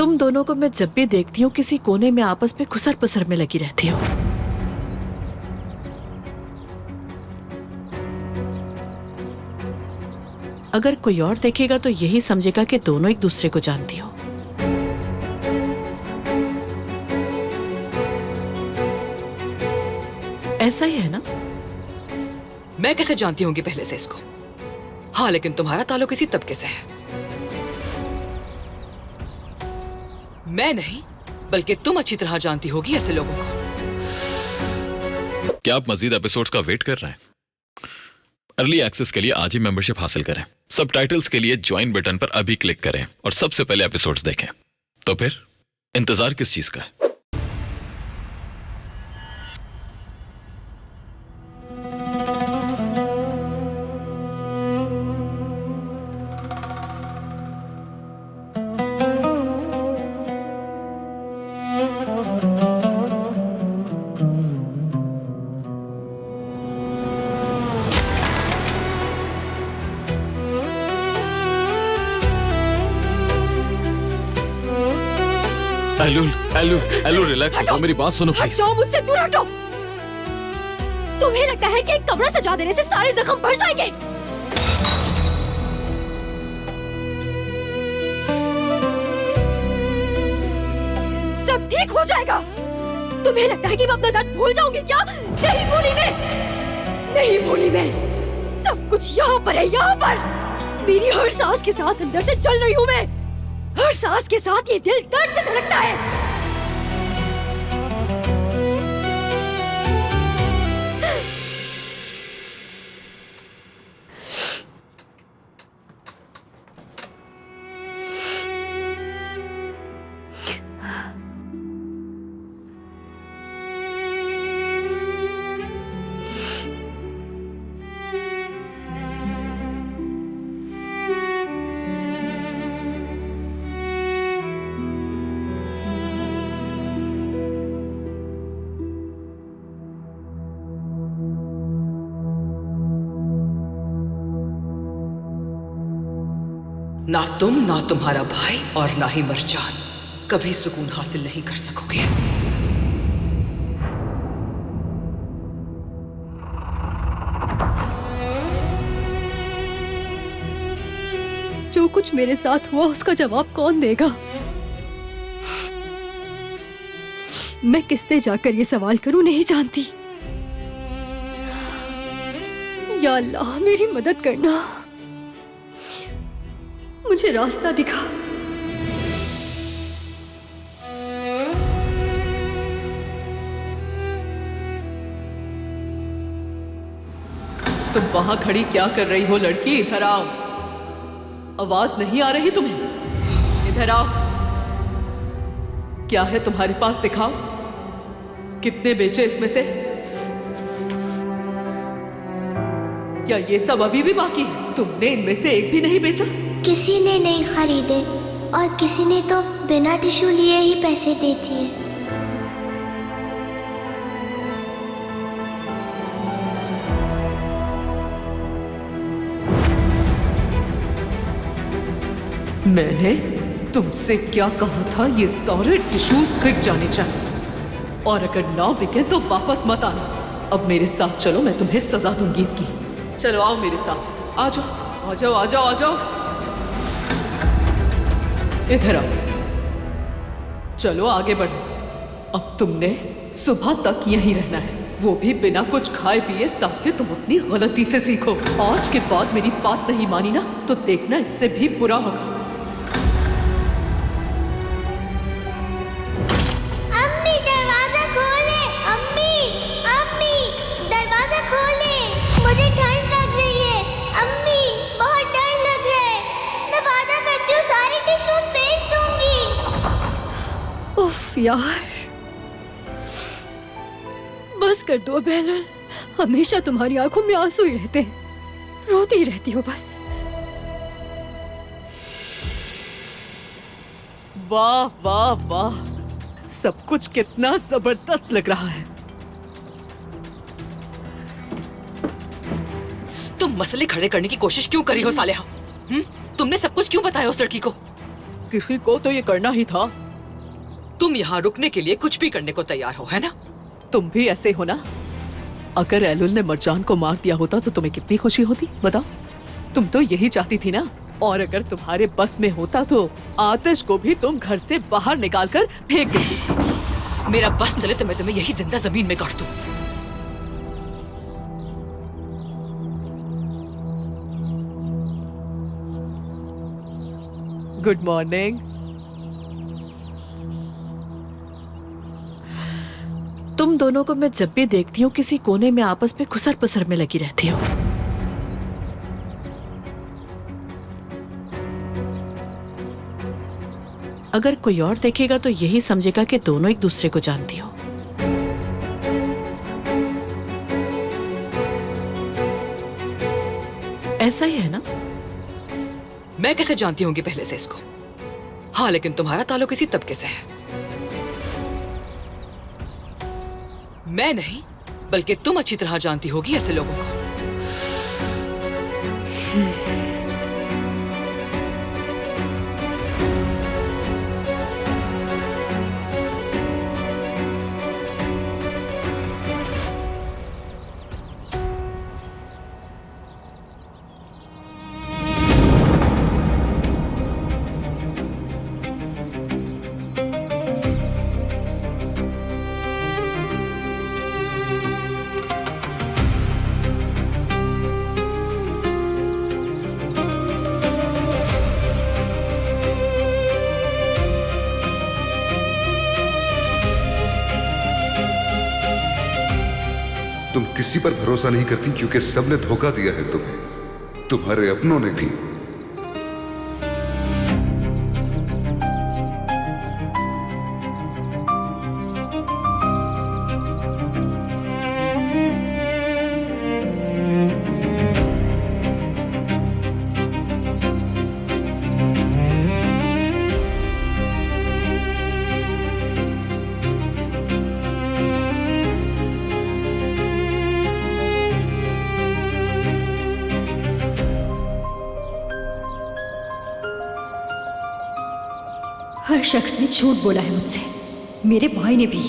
तुम दोनों को मैं जब भी देखती हूँ किसी कोने में आपस में खुसर पुसर में लगी रहती हो। अगर कोई और देखेगा तो यही समझेगा कि दोनों एक दूसरे को जानती हो। ऐसा ही है ना? मैं कैसे जानती होंगी पहले से इसको? हाँ, लेकिन तुम्हारा ताल्लुक इसी तबके से है। मैं नहीं, बल्कि तुम अच्छी तरह जानती होगी ऐसे लोगों को। क्या आप मजीद एपिसोड्स का वेट कर रहे हैं? अर्ली एक्सेस के लिए आज ही मेंबरशिप हासिल करें। सबटाइटल्स के लिए ज्वाइन बटन पर अभी क्लिक करें और सबसे पहले एपिसोड्स देखें। तो फिर इंतजार किस चीज का है? एलू रिलैक्स हो, मेरी बात सुनो प्लीज। हटो मुझसे, दूर हटो। तुम्हें लगता है कि एक कमरा सजा देने से सारे जख्म भर जाएंगे? सब ठीक हो जाएगा। तुम्हें लगता है कि मैं अपना दर्द भूल जाऊंगी क्या? नहीं भूली मैं, नहीं भूली मैं। सब कुछ यहाँ पर है, यहाँ पर। मेरी हर सांस के साथ अंदर से जल रही हूँ मैं। हर सांस के साथ ये दिल दर्द से धड़कता है। ना तुम, ना तुम्हारा भाई और ना ही मरजान कभी सुकून हासिल नहीं कर सकोगे। जो कुछ मेरे साथ हुआ उसका जवाब कौन देगा? मैं किससे जाकर ये सवाल करूं नहीं जानती। या अल्लाह मेरी मदद करना, मुझे रास्ता दिखा। तुम वहां खड़ी क्या कर रही हो लड़की? इधर आओ। आवाज नहीं आ रही तुम्हें? इधर आओ। क्या है तुम्हारे पास, दिखाओ। कितने बेचे इसमें से? क्या ये सब अभी भी बाकी है? तुमने इनमें से एक भी नहीं बेचा? किसी ने नहीं खरीदे और किसी ने तो बिना टिश्यू लिए ही पैसे दे दिए। मैंने तुमसे क्या कहा था? ये सारे टिश्यूज बिक जाने चाहिए और अगर ना बिके तो वापस मत आना। अब मेरे साथ चलो, मैं तुम्हें सजा दूंगी इसकी। चलो आओ मेरे साथ। आ जाओ, आ जाओ, आ जाओ, आ जाओ। इधर आओ। चलो आगे बढ़ो। अब तुमने सुबह तक यहीं रहना है, वो भी बिना कुछ खाए पिए, ताकि तुम अपनी गलती से सीखो। आज के बाद मेरी बात नहीं मानी ना तो देखना इससे भी बुरा होगा। अम्मी दरवाजा खोले, अम्मी अम्मी दरवाजा खोले, मुझे ठंड लग रही है। अम्मी बहुत डर लग रहा है। मैं वादा करती हूँ सारी टिश्यूज बेच दूंगी। उफ यार, बस कर दो बेहलल। हमेशा तुम्हारी आंखों में आंसू ही रहते हैं, रोती रहती हो बस। वाह वाह वाह, सब कुछ कितना जबरदस्त लग रहा है। तुम मसले खड़े करने की कोशिश क्यों करी हो सालेहा? तुमने सब कुछ क्यों बताया उस लड़की को? किसी को तो ये करना ही था। तुम यहाँ रुकने के लिए कुछ भी करने को तैयार हो, है ना? तुम भी ऐसे हो ना? अगर एलुल ने मरजान को मार दिया होता तो तुम्हें कितनी खुशी होती, बताओ? तुम तो यही चाहती थी ना। और अगर तुम्हारे बस में होता तो आतिश को भी तुम घर से बाहर निकाल कर फेंक देती। मेरा बस चले तो मैं तुम्हें यही जिंदा जमीन में गाड़ दूं। Good morning. तुम दोनों को मैं जब भी देखती हूँ किसी कोने में आपस में खुसर पुसर में लगी रहती हो। अगर कोई और देखेगा तो यही समझेगा कि दोनों एक दूसरे को जानती हो। ऐसा ही है ना? मैं कैसे जानती होंगी पहले से इसको? हाँ, लेकिन तुम्हारा ताल्लुक इसी तबके से है। मैं नहीं, बल्कि तुम अच्छी तरह जानती होगी ऐसे लोगों को। तुम किसी पर भरोसा नहीं करती क्योंकि सबने धोखा दिया है तुम्हें, तुम्हारे अपनों ने भी। हर शख्स ने झूठ बोला है मुझसे, मेरे भाई ने भी।